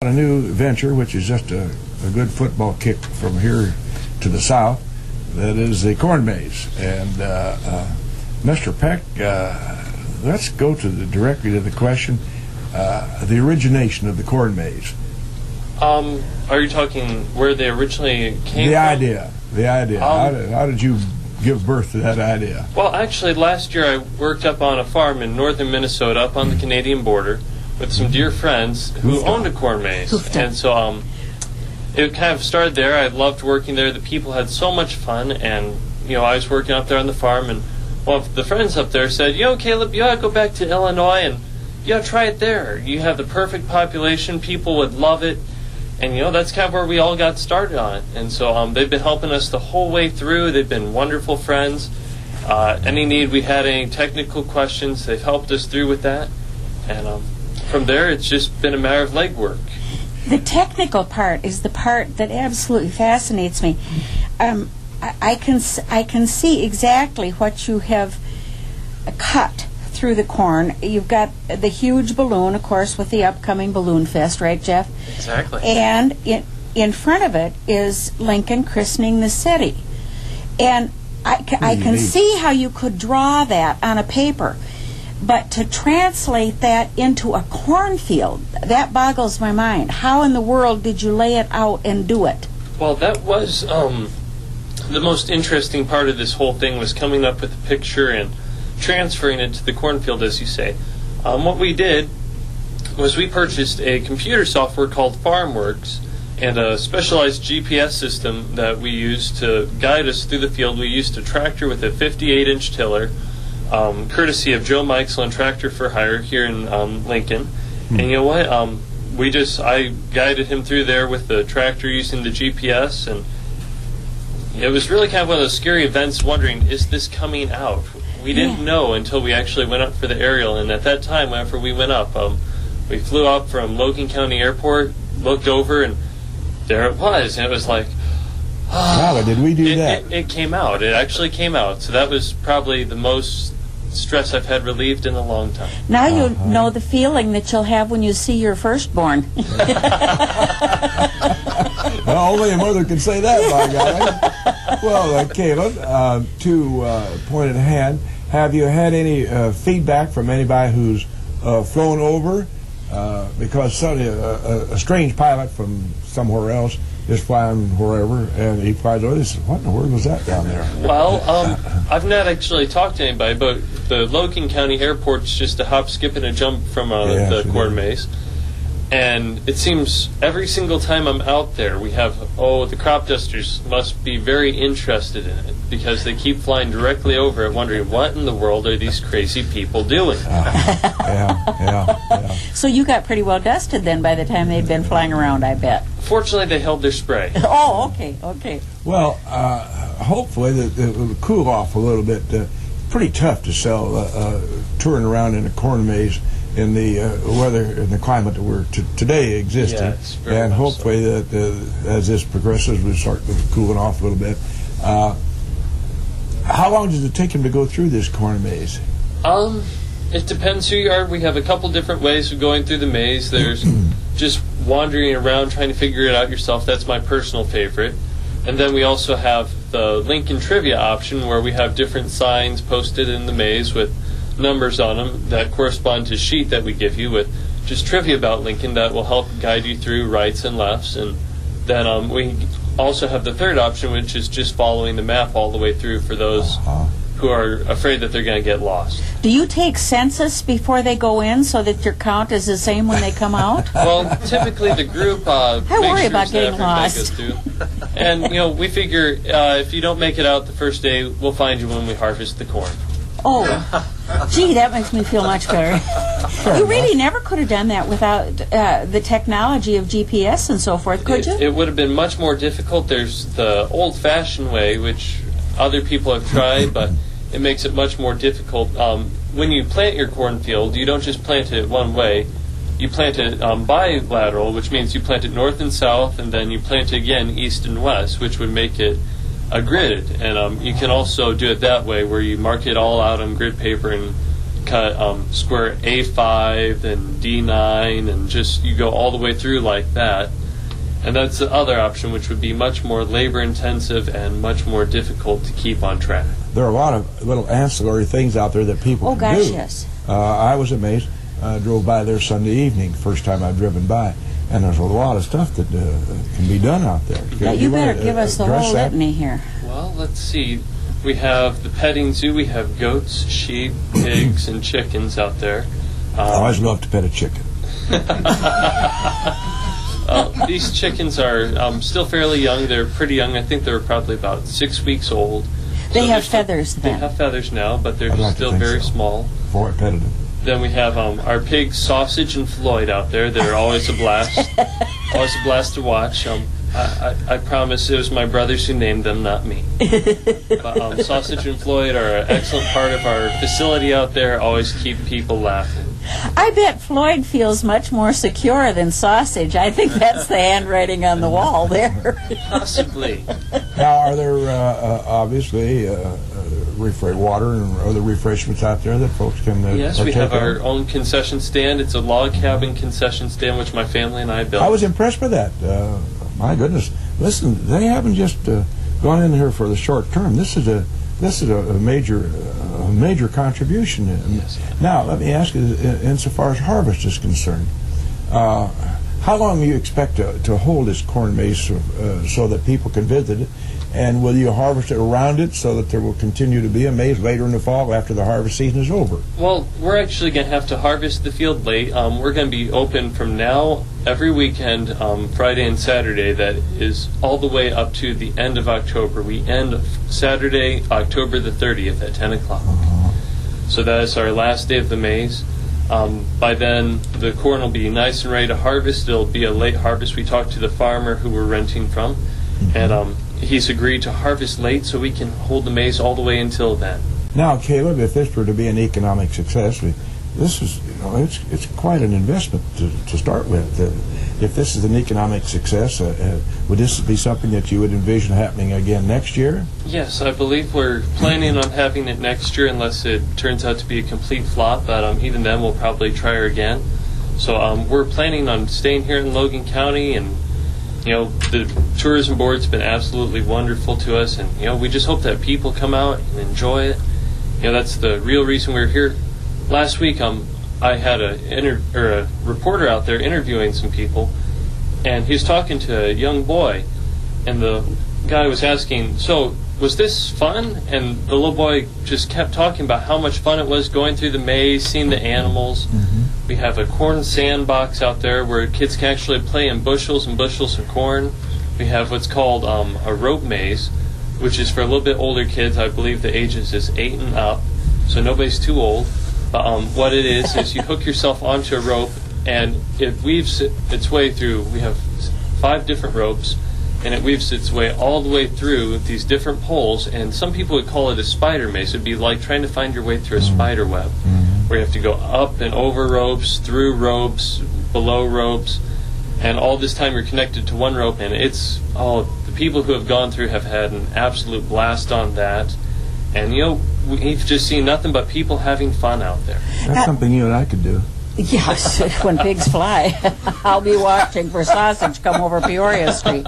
A new venture, which is just a good football kick from here to the south, that is the corn maze. And Mr. Peck, let's go directly to the question, the origination of the corn maze. Are you talking where they originally came from? The idea. How did you give birth to that idea? Well, actually, last year I worked up on a farm in northern Minnesota, up on the Canadian border, with some dear friends who owned a corn maze. And so it kind of started there. I loved working there. The people had so much fun, and I was working up there on the farm, and one of the friends up there said, Caleb, you ought to go back to Illinois and you ought to try it there. You have the perfect population. People would love it. And that's kind of where we all got started on it. And so they've been helping us the whole way through. They've been wonderful friends. Any need we had, any technical questions, they've helped us through with that. And from there, it's just been a matter of legwork. The technical part is the part that absolutely fascinates me. I can see exactly what you have cut through the corn. You've got the huge balloon, of course, with the upcoming Balloon Fest, right, Jeff? Exactly. And in front of it is Lincoln christening the city. And I can see how you could draw that on a paper. But to translate that into a cornfield, that boggles my mind. How in the world did you lay it out and do it? Well, that was the most interesting part of this whole thing, was coming up with a picture and transferring it to the cornfield, as you say. What we did was we purchased a computer software called FarmWorks and a specialized GPS system that we used to guide us through the field. We used a tractor with a 58-inch tiller, courtesy of Joe Meixel Tractor for Hire here in Lincoln. And you know what? I guided him through there with the tractor using the GPS, and it was really kind of one of those scary events, wondering, is this coming out? We didn't know until we actually went up for the aerial, and at that time, whenever we went up, we flew up from Logan County Airport, looked over, and there it was, and it was like, wow, did we do that? It came out. It actually came out. So that was probably the most stress I've had relieved in a long time. Now you know the feeling that you'll have when you see your firstborn. Well, only a mother can say that, by God. Well, Caleb, to point at hand, have you had any feedback from anybody who's flown over? Because suddenly a strange pilot from somewhere else is flying wherever, and he flies over. He says, "What in the world was that down there?" Well, I've not actually talked to anybody, but the Logan County Airport's just a hop, skip, and a jump from the corn maze. And it seems every single time I'm out there, we have, the crop dusters must be very interested in it, because they keep flying directly over it, wondering, what in the world are these crazy people doing? Yeah. So you got pretty well dusted then by the time they'd been flying around, I bet. Fortunately, they held their spray. Oh, okay. Well, hopefully it will cool off a little bit. Pretty tough to sell touring around in a corn maze in the weather and the climate that we're today existing. Yes, and hopefully that as this progresses, we start cooling off a little bit. How long does it take him to go through this corn maze? It depends who you are. We have a couple different ways of going through the maze. There's just wandering around trying to figure it out yourself. That's my personal favorite. And then we also have the Lincoln Trivia option, where we have different signs posted in the maze with numbers on them that correspond to a sheet that we give you with just trivia about Lincoln that will help guide you through rights and lefts. And then we also have the third option, which is just following the map all the way through for those who are afraid that they're going to get lost. Do you take census before they go in so that your count is the same when they come out? Well, typically the group I worry about getting lost. And, we figure if you don't make it out the first day, we'll find you when we harvest the corn. Oh, gee, that makes me feel much better. You really never could have done that without the technology of GPS and so forth, could you? It would have been much more difficult. There's the old-fashioned way, which other people have tried, but it makes it much more difficult. When you plant your cornfield, you don't just plant it one way. You plant it bilateral, which means you plant it north and south, and then you plant it again east and west, which would make it a grid. And you can also do it that way, where you mark it all out on grid paper and cut square A5 and D9, and just you go all the way through like that. And that's the other option, which would be much more labor-intensive and much more difficult to keep on track. There are a lot of little ancillary things out there that people can gosh, do. yes. I was amazed. I drove by there Sunday evening, first time I've driven by, and there's a lot of stuff that can be done out there. Yeah, you better give us the whole litany here. Well, let's see. We have the petting zoo. We have goats, sheep, pigs, and chickens out there. I always love to pet a chicken. These chickens are still fairly young. They're pretty young. I think they're probably about 6 weeks old. They have feathers They then. have feathers now, but they're still very small. Before I petted them. Then we have our pigs, Sausage and Floyd, out there. They're always a blast. Always a blast to watch. I promise it was my brothers who named them, not me. But Sausage and Floyd are an excellent part of our facility out there. Always keep people laughing. I bet Floyd feels much more secure than Sausage. I think that's the handwriting on the wall there. Possibly. Now, are there obviously water and other refreshments out there that folks can Yes, we partake have our in? own concession stand. It's a log cabin concession stand, which my family and I built. I was impressed by that. My goodness. Listen, they haven't just gone in here for the short term. This is a major contribution. Yes. Now, let me ask you, insofar as harvest is concerned, how long do you expect to hold this corn maze so that people can visit it? And will you harvest it around it so that there will continue to be a maze later in the fall after the harvest season is over? Well, we're actually going to have to harvest the field late. We're going to be open from now every weekend, Friday and Saturday. That is all the way up to the end of October. We end Saturday, October the 30th at 10 o'clock. So that is our last day of the maze. By then, the corn will be nice and ready to harvest. It'll be a late harvest. We talked to the farmer who we're renting from, and he's agreed to harvest late so we can hold the maze all the way until then. Now, Caleb, if this were to be an economic success, this is, it's quite an investment to start with. If this is an economic success, would this be something that you would envision happening again next year? Yes, I believe we're planning on having it next year unless it turns out to be a complete flop, but even then we'll probably try her again. So we're planning on staying here in Logan County, and the tourism board's been absolutely wonderful to us, and we just hope that people come out and enjoy it. That's the real reason we're here. Last week, I had a reporter out there interviewing some people, and he was talking to a young boy, and the guy was asking, "So, was this fun?" And the little boy just kept talking about how much fun it was going through the maze, seeing the animals. We have a corn sandbox out there where kids can actually play in bushels and bushels of corn. We have what's called a rope maze, which is for a little bit older kids. I believe the ages is 8 and up, so nobody's too old. But what it is you hook yourself onto a rope, and it weaves its way through. We have 5 different ropes, and it weaves its way all the way through these different poles. And some people would call it a spider maze. It would be like trying to find your way through a spider web, where you have to go up and over ropes, through ropes, below ropes, and all this time you're connected to one rope. And the people who have gone through have had an absolute blast on that. And we've just seen nothing but people having fun out there. That's something you and I could do. Yes, when pigs fly. I'll be watching for Sausage come over Peoria Street.